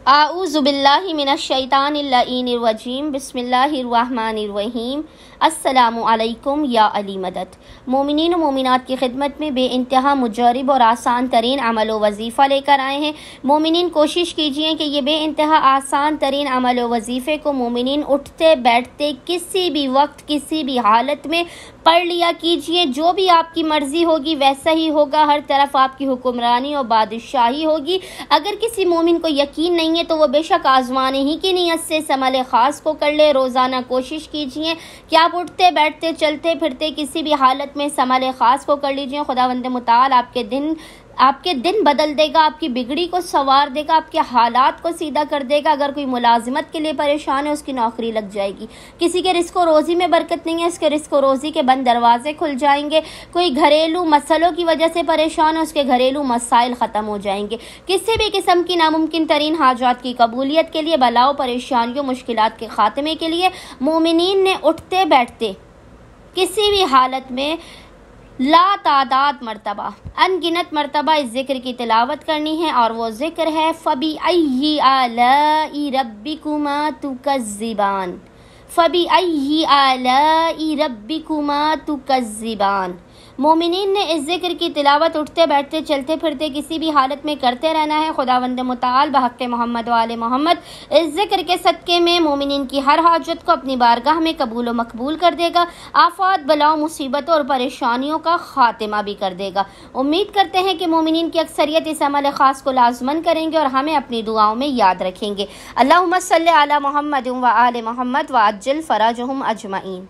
आऊज़ु बिल्लाहि मिनश्शैतानिर्रजीम बिस्मिल्लाहिर्रहमानिर्रहीम। अस्सलामु अलैकुम या अली मदद। मोमिनीन व मोमिनात की खिदमत में बेइंतहा मुजरब और आसान तरीन अमल व वजीफ़ा लेकर आए हैं। मोमिनीन कोशिश कीजिए कि ये बेइंतहा आसान तरीन अमल व वजीफ़े को मोमिनीन उठते बैठते किसी भी वक्त किसी भी हालत में पढ़ लिया कीजिए। जो भी आपकी मर्ज़ी होगी वैसा ही होगा, हर तरफ आपकी हुक्मरानी और बादशाही होगी। अगर किसी मोमिन को यकीन नहीं है तो वो बेशक आजमाने ही की नीयत से इस अमल ख़ास को कर ले। रोज़ाना कोशिश कीजिए कि आप उठते बैठते चलते फिरते किसी भी हालत में इस अमल ख़ास को कर लीजिए। खुदावंद मुताल आपके दिन बदल देगा, आपकी बिगड़ी को संवार देगा, आपके हालात को सीधा कर देगा। अगर कोई मुलाजिमत के लिए परेशान है उसकी नौकरी लग जाएगी। किसी के रिस्क व रोज़ी में बरकत नहीं है, उसके रिस्क व रोज़ी के बंद दरवाजे खुल जाएंगे। कोई घरेलू मसलों की वजह से परेशान है, उसके घरेलू मसाइल ख़त्म हो जाएंगे। किसी भी किस्म की नामुमकिन तरीन हाजात की कबूलियत के लिए, बलाओं परेशानियों मुश्किलात के ख़ात्मे के लिए मोमिनीन ने उठते बैठते किसी भी हालत में ला तादाद मरतबा, अनगिनत मरतबा इस ज़िक्र की तिलावत करनी है। और वो ज़िक्र है फ़बी अय्यि आलाई रब्बिकुमा तुकज़्ज़िबान। फ़बी अय्यि आलाई रब्बिकुमा तुकज़्ज़िबान। मोमिनीन ने इस ज़िक्र की तिलावत उठते बैठते चलते फिरते किसी भी हालत में करते रहना है। खुदावंद मुताल बहक़ मोहम्मद व आले मोहम्मद इस ज़िक्र के सदक़े में मोमिनीन की हर हाजत को अपनी बारगाह में कबूल व मकबूल कर देगा। आफ़ात बलाओं मुसीबतों और परेशानियों का ख़ात्मा भी कर देगा। उम्मीद करते हैं कि मोमिनीन की अक्सरियत इस अमल ख़ास को लाज़मन करेंगे और हमें अपनी दुआओं में याद रखेंगे। अल्लाहुम्मा सल्लि अला मुहम्मद व आले मोहम्मद व अज्जिल फ़रजहुम अजमईन।